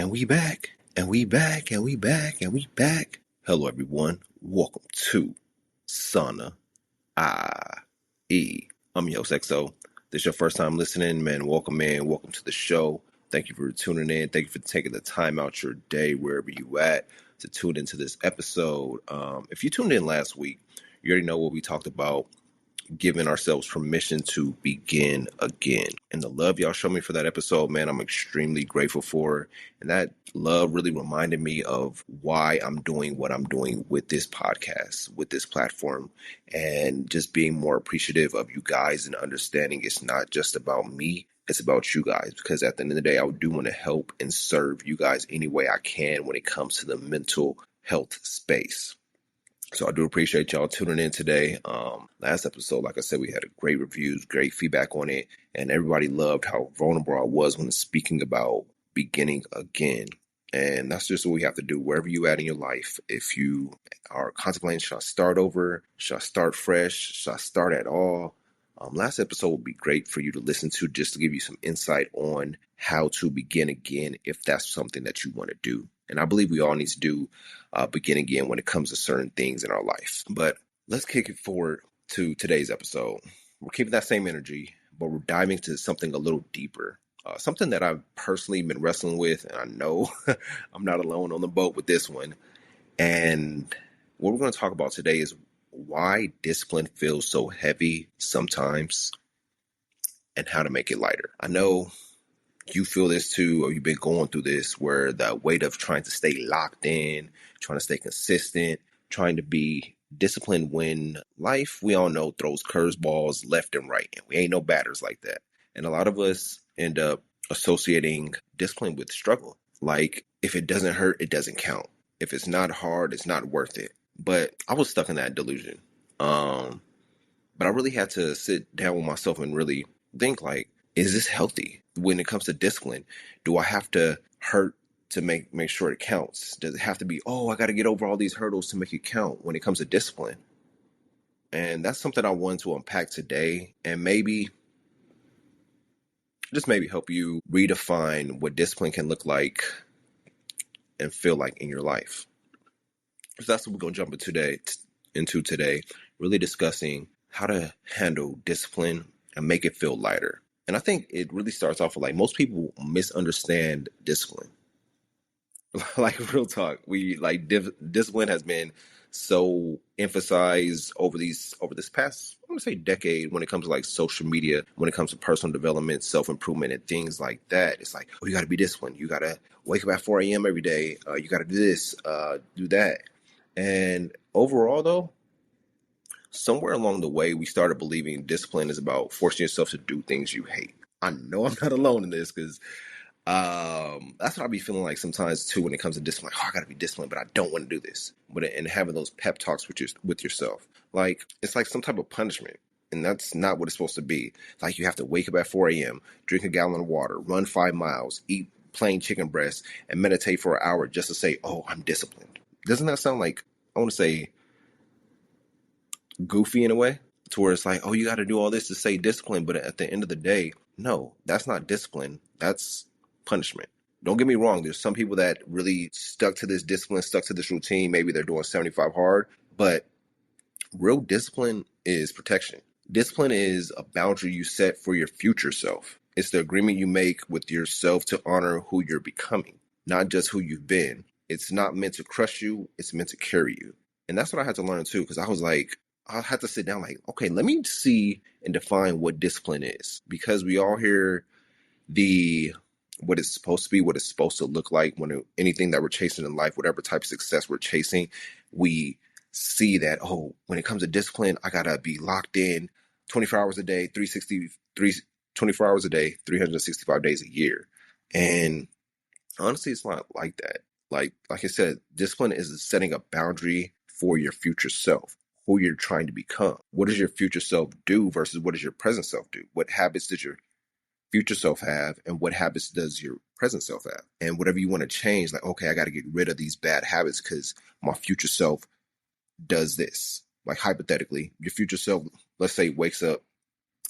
And we back, and we back, and we back, and we back. Hello, everyone. Welcome to SAUNAIE. I'm your host, XO. This is your first time listening, man. Welcome in. Welcome to the show. Thank you for tuning in. Thank you for taking the time out your day, wherever you at, to tune into this episode. If you tuned in last week, you already know what we talked about. Giving ourselves permission to begin again. And the love y'all showed me for that episode, man, I'm extremely grateful for. And that love really reminded me of why I'm doing what I'm doing with this podcast, with this platform, and just being more appreciative of you guys and understanding it's not just about me. It's about you guys, because at the end of the day, I do want to help and serve you guys any way I can when it comes to the mental health space. So I do appreciate y'all tuning in today. Last episode, like I said, we had great reviews, great feedback on it, and everybody loved how vulnerable I was when speaking about beginning again. And that's just what we have to do wherever you at in your life. If you are contemplating, should I start over? Should I start fresh? Should I start at all? Last episode would be great for you to listen to, just to give you some insight on how to begin again if that's something that you want to do. And I believe we all need to do begin again when it comes to certain things in our life. But let's kick it forward to today's episode. We're keeping that same energy, but we're diving into something a little deeper. Something that I've personally been wrestling with, and I know I'm not alone on the boat with this one. And what we're going to talk about today is why discipline feels so heavy sometimes and how to make it lighter. I know you feel this too, or you've been going through this, where the weight of trying to stay locked in, trying to stay consistent, trying to be disciplined when life, we all know, throws curveballs left and right, and we ain't no batters like that. And a lot of us end up associating discipline with struggle. Like, if it doesn't hurt, it doesn't count. If it's not hard, it's not worth it. But I was stuck in that delusion. But I really had to sit down with myself and really think, like, is this healthy? When it comes to discipline, do I have to hurt to make sure it counts? Does it have to be, I got to get over all these hurdles to make it count when it comes to discipline? And that's something I wanted to unpack today, and maybe help you redefine what discipline can look like and feel like in your life. So that's what we're going to jump into today, really discussing how to handle discipline and make it feel lighter. And I think it really starts off with, like, most people misunderstand discipline. Like, real talk, discipline has been so emphasized over this past, I'm gonna say, decade, when it comes to, like, social media, when it comes to personal development, self-improvement, and things like that. It's like, you got to be disciplined. You got to wake up at 4 a.m. every day. You got to do this, do that. And overall, though, somewhere along the way, we started believing discipline is about forcing yourself to do things you hate. I know I'm not alone in this, because that's what I be feeling like sometimes too when it comes to discipline. I got to be disciplined, but I don't want to do this. And having those pep talks with yourself, like, it's like some type of punishment, and that's not what it's supposed to be. Like, you have to wake up at 4 a.m., drink a gallon of water, run 5 miles, eat plain chicken breast, and meditate for an hour just to say, I'm disciplined. Doesn't that sound like, I want to say, goofy in a way, to where it's like, you got to do all this to say discipline, but at the end of the day, no, that's not discipline. That's punishment. Don't get me wrong. There's some people that really stuck to this discipline, stuck to this routine. Maybe they're doing 75 hard, but real discipline is protection. Discipline is a boundary you set for your future self. It's the agreement you make with yourself to honor who you're becoming, not just who you've been. It's not meant to crush you. It's meant to carry you. And that's what I had to learn too, because I was like, I had to sit down, like, okay, let me see and define what discipline is, because we all hear what it's supposed to be, what it's supposed to look like when anything that we're chasing in life, whatever type of success we're chasing, we see that, when it comes to discipline, I got to be locked in 24 hours a day, 24 hours a day, 365 days a year. And honestly, it's not like that. Like I said, discipline is setting a boundary for your future self, who you're trying to become. What does your future self do versus what does your present self do? What habits does your future self have, and what habits does your present self have? And whatever you want to change, like, okay, I got to get rid of these bad habits because my future self does this. Like, hypothetically, your future self, let's say, wakes up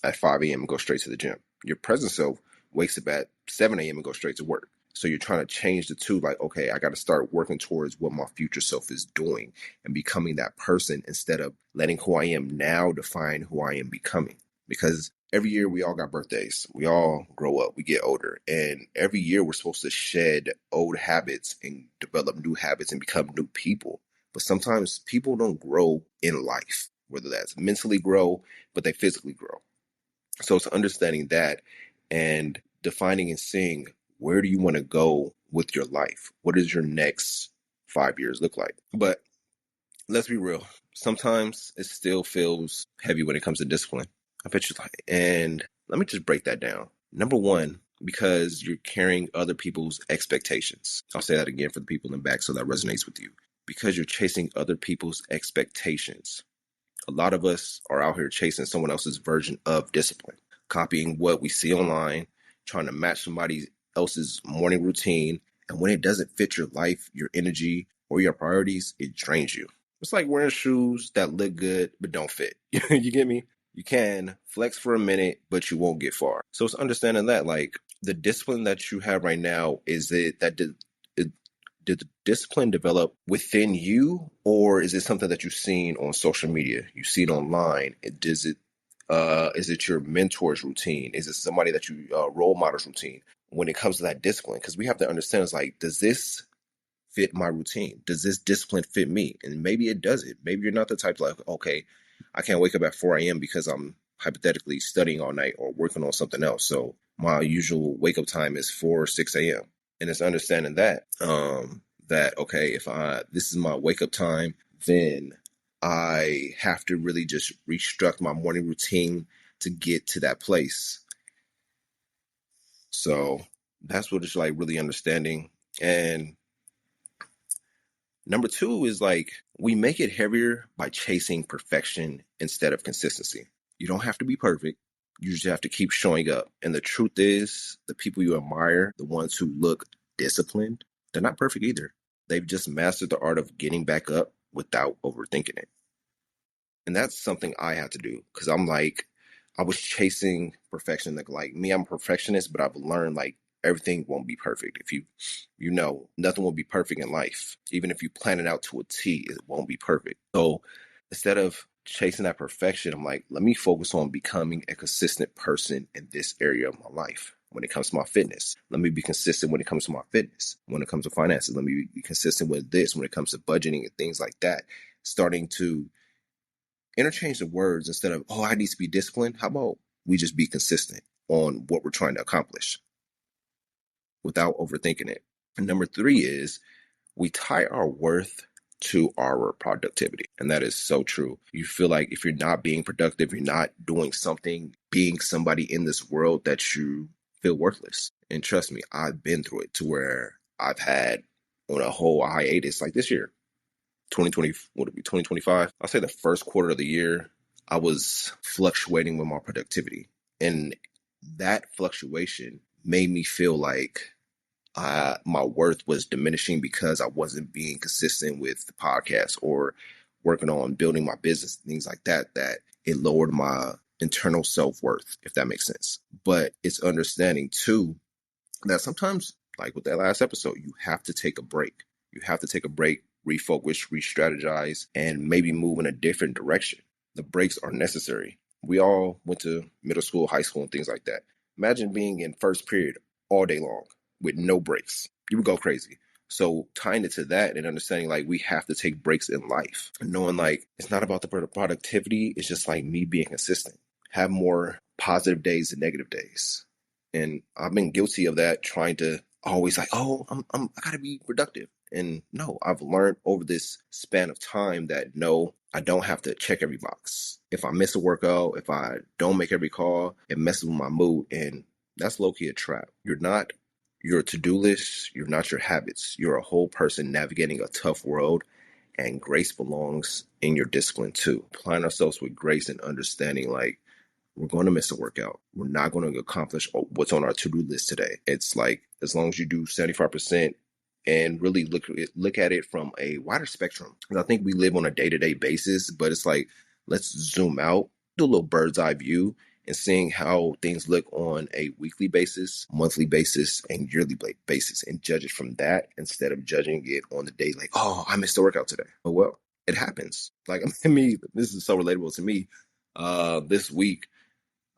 at 5 a.m. and goes straight to the gym. Your present self wakes up at 7 a.m. and goes straight to work. So you're trying to change the two, like, okay, I got to start working towards what my future self is doing and becoming that person instead of letting who I am now define who I am becoming. Because every year we all got birthdays. We all grow up, we get older. And every year we're supposed to shed old habits and develop new habits and become new people. But sometimes people don't grow in life, whether that's mentally grow, but they physically grow. So it's understanding that and defining and seeing, where do you want to go with your life? What does your next 5 years look like? But let's be real. Sometimes it still feels heavy when it comes to discipline. I bet you like, and let me just break that down. Number one, because you're carrying other people's expectations. I'll say that again for the people in the back so that resonates with you. Because you're chasing other people's expectations. A lot of us are out here chasing someone else's version of discipline, copying what we see online, trying to match somebody else's morning routine. And when it doesn't fit your life, your energy, or your priorities, it drains you. It's like wearing shoes that look good but don't fit. You get me? You can flex for a minute, but you won't get far. So it's understanding that, like, the discipline that you have right now, is it that did the discipline develop within you, or is it something that you've seen on social media? You see it online. Is it your mentor's routine? Is it somebody that you role models routine? When it comes to that discipline, because we have to understand, it's like, does this fit my routine? Does this discipline fit me? And maybe it doesn't. Maybe you're not the type like, okay, I can't wake up at 4 a.m. because I'm hypothetically studying all night or working on something else. So my usual wake up time is 4 or 6 a.m. And it's understanding that, that, okay, if this is my wake up time, then I have to really just restructure my morning routine to get to that place. So that's what it's like, really understanding. And number two is like, we make it heavier by chasing perfection instead of consistency. You don't have to be perfect. You just have to keep showing up. And the truth is, the people you admire, the ones who look disciplined, they're not perfect either. They've just mastered the art of getting back up without overthinking it. And that's something I had to do, because I'm like, I was chasing perfection. Like me, I'm a perfectionist, but I've learned, like, everything won't be perfect. If you know, nothing will be perfect in life. Even if you plan it out to a T, it won't be perfect. So instead of chasing that perfection, I'm like, let me focus on becoming a consistent person in this area of my life. When it comes to my fitness, let me be consistent when it comes to my fitness. When it comes to finances, let me be consistent with this. When it comes to budgeting and things like that, starting to interchange the words. Instead of, oh, I need to be disciplined, how about we just be consistent on what we're trying to accomplish without overthinking it? And number three is, we tie our worth to our productivity. And that is so true. You feel like if you're not being productive, you're not doing something, being somebody in this world, that you feel worthless. And trust me, I've been through it, to where I've had on a whole hiatus, like this year, 2020, what would it be, 2025? I'll say the first quarter of the year, I was fluctuating with my productivity. And that fluctuation made me feel like my worth was diminishing, because I wasn't being consistent with the podcast or working on building my business, things like that, that it lowered my internal self-worth, if that makes sense. But it's understanding too, that sometimes, like with that last episode, you have to take a break. You have to take a break, refocus, re-strategize, and maybe move in a different direction. The breaks are necessary. We all went to middle school, high school, and things like that. Imagine being in first period all day long with no breaks. You would go crazy. So tying it to that and understanding, like, we have to take breaks in life. And knowing, like, it's not about the productivity. It's just like me being consistent. Have more positive days than negative days. And I've been guilty of that, trying to always like, oh, I gotta be productive. And no, I've learned over this span of time that no, I don't have to check every box. If I miss a workout, if I don't make every call, it messes with my mood. And that's low-key a trap. You're not your to-do list. You're not your habits. You're a whole person navigating a tough world. And grace belongs in your discipline too. Applying ourselves with grace and understanding, like, we're going to miss a workout. We're not going to accomplish what's on our to-do list today. It's like, as long as you do 75% and really look at it from a wider spectrum. And I think we live on a day-to-day basis, but it's like, let's zoom out, do a little bird's eye view, and seeing how things look on a weekly basis, monthly basis, and yearly basis, and judge it from that instead of judging it on the day like, oh, I missed the workout today. Oh, well, it happens. Like, me, this is so relatable to me. This week,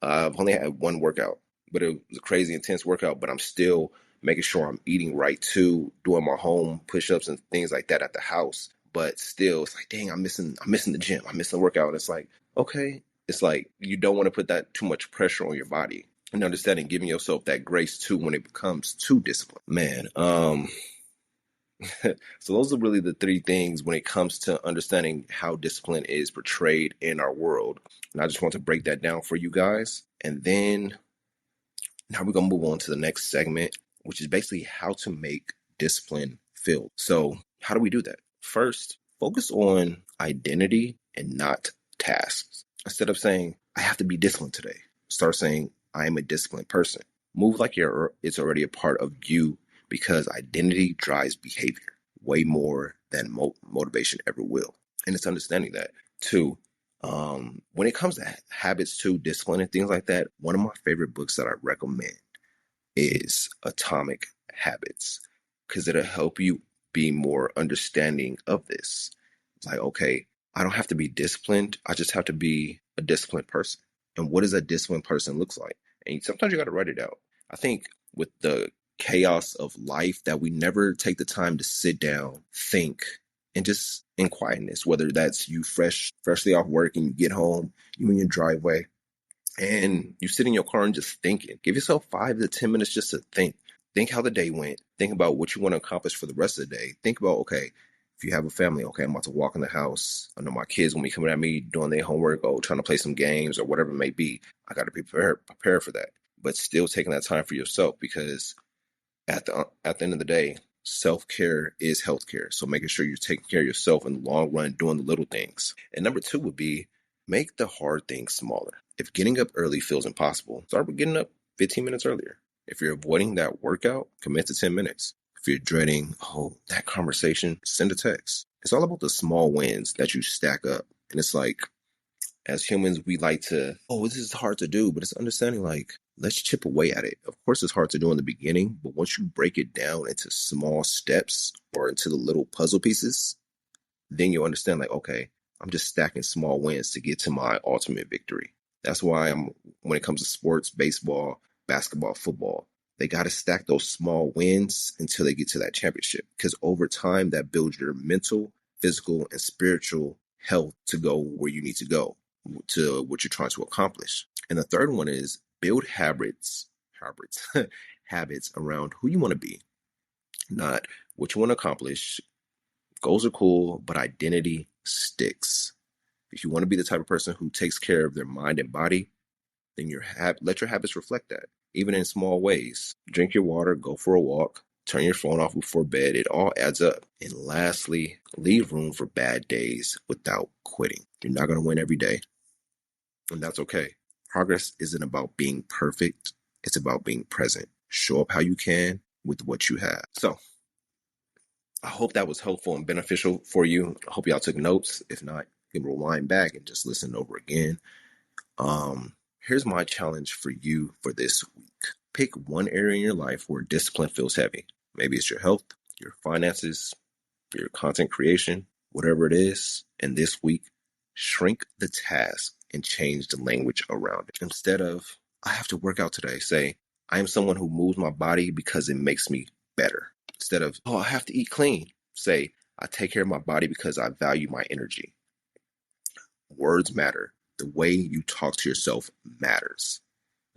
I've only had one workout, but it was a crazy intense workout, but I'm still making sure I'm eating right too, doing my home push-ups and things like that at the house. But still, it's like, dang, I'm missing the gym. I'm missing the workout. And it's like, okay. It's like you don't want to put that too much pressure on your body. And understanding, giving yourself that grace too when it becomes too disciplined. Man, so those are really the three things when it comes to understanding how discipline is portrayed in our world. And I just want to break that down for you guys. And then now we're going to move on to the next segment, which is basically how to make discipline feel. So how do we do that? First, focus on identity and not tasks. Instead of saying, I have to be disciplined today, start saying, I am a disciplined person. Move like it's already a part of you, because identity drives behavior way more than motivation ever will. And it's understanding that too. When it comes to habits too, discipline and things like that, one of my favorite books that I recommend is Atomic Habits, because it'll help you be more understanding of this. It's like, okay, I don't have to be disciplined. I just have to be a disciplined person. And what does a disciplined person looks like? And sometimes you got to write it out. I think with the chaos of life that we never take the time to sit down, think, and just in quietness, whether that's you freshly off work and you get home, you in your driveway, and you sit in your car and just thinking. Give yourself 5 to 10 minutes just to think. Think how the day went. Think about what you want to accomplish for the rest of the day. Think about, okay, if you have a family, okay, I'm about to walk in the house. I know my kids will be coming at me doing their homework or trying to play some games or whatever it may be. I got to be prepared for that. But still taking that time for yourself, because at the end of the day, self-care is healthcare. So making sure you're taking care of yourself in the long run, doing the little things. And number 2 would be make the hard things smaller. If getting up early feels impossible, start with getting up 15 minutes earlier. If you're avoiding that workout, commit to 10 minutes. If you're dreading, that conversation, send a text. It's all about the small wins that you stack up. And it's like, as humans, we like to, this is hard to do, but it's understanding like, let's chip away at it. Of course, it's hard to do in the beginning, but once you break it down into small steps or into the little puzzle pieces, then you understand like, okay, I'm just stacking small wins to get to my ultimate victory. That's why when it comes to sports, baseball, basketball, football, they got to stack those small wins until they get to that championship. Because over time, that builds your mental, physical, and spiritual health to go where you need to go, to what you're trying to accomplish. And the third one is build habits around who you want to be, not what you want to accomplish. Goals are cool, but identity sticks. If you want to be the type of person who takes care of their mind and body, then let your habits reflect that, even in small ways. Drink your water, go for a walk, turn your phone off before bed. It all adds up. And lastly, leave room for bad days without quitting. You're not going to win every day, and that's okay. Progress isn't about being perfect. It's about being present. Show up how you can with what you have. So I hope that was helpful and beneficial for you. I hope y'all took notes. If not, you can rewind back and just listen over again. Here's my challenge for you for this week. Pick one area in your life where discipline feels heavy. Maybe it's your health, your finances, your content creation, whatever it is. And this week, shrink the task and change the language around it. Instead of, I have to work out today, say, I am someone who moves my body because it makes me better. Instead of, I have to eat clean, say, I take care of my body because I value my energy. Words matter. The way you talk to yourself matters.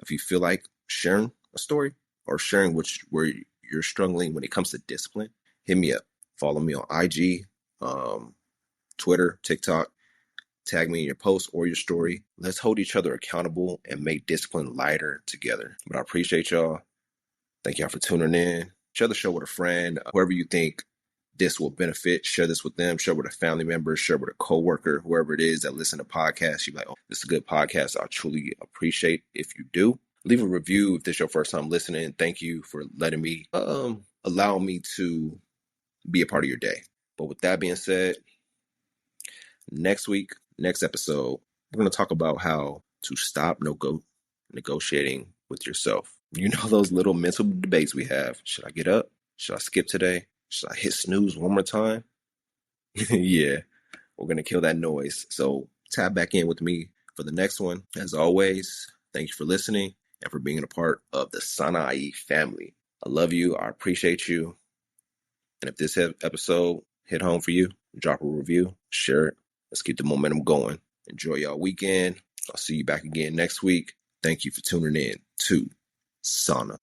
If you feel like sharing a story or sharing where you're struggling when it comes to discipline, hit me up. Follow me on IG, Twitter, TikTok. Tag me in your post or your story. Let's hold each other accountable and make discipline lighter together. But I appreciate y'all. Thank y'all for tuning in. Share the show with a friend, whoever you think this will benefit. Share this with them. Share with a family member. Share with a coworker, whoever it is that listen to podcasts. You're like, this is a good podcast. I truly appreciate if you do. Leave a review if this is your first time listening. Thank you for letting me, allow me to be a part of your day. But with that being said, next episode, we're going to talk about how to stop negotiating with yourself. You know those little mental debates we have. Should I get up? Should I skip today? Should I hit snooze one more time? Yeah, we're going to kill that noise. So tap back in with me for the next one. As always, thank you for listening and for being a part of the SAUNAIE family. I love you. I appreciate you. And if this episode hit home for you, drop a review, share it. Let's keep the momentum going. Enjoy y'all weekend. I'll see you back again next week. Thank you for tuning in to Sauna.